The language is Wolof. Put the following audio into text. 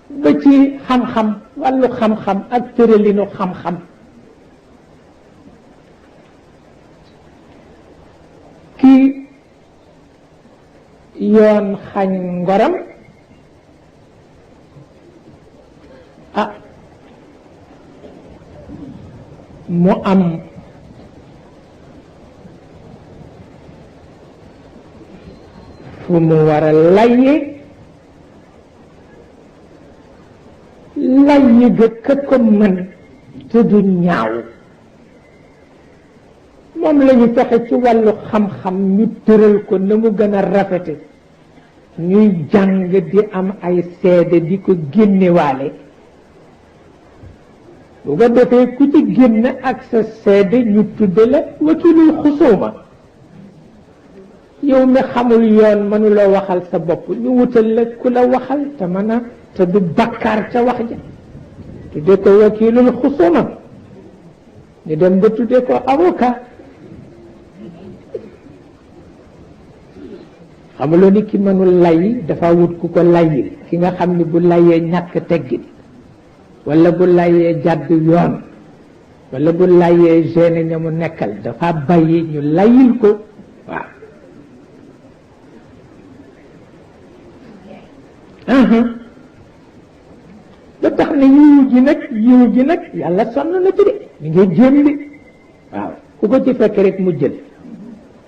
ba ci xam-xam wàllu xam-xam ak tëralinu xam-xam kii yoon xañ ngoram mu am fu mu war a layye ga ko mën te du ñaaw moom la ñu fexe ci wàllu xam-xam ñu tëral ko na mu gën a rafete ñuy jàng di am ay seede di ko génnewaale bu ko defee ku ci génn ak sa seede ñu tudde la wakilul xusuuma yow mi xamul yoon mënuloo waxal sa bopp ñu wutal la ku la waxal te mën a te du bakkaar ca wax ja tudde ko wakilul xusuuma ñu dem ba tudde ko avocat xamuloo ni ki mënul lay dafa wut ku ko layil ki nga xam ni bu layee ñàkk teggin wala bu layee jàdd yoon wala bu layee gêné ña mu nekkal dafa bàyyi ñu layil ko waaw ba tax na yiw ji nag yàlla sonn na ci de mi ngi jéem li waaw ku ko ci fekk rek mu jël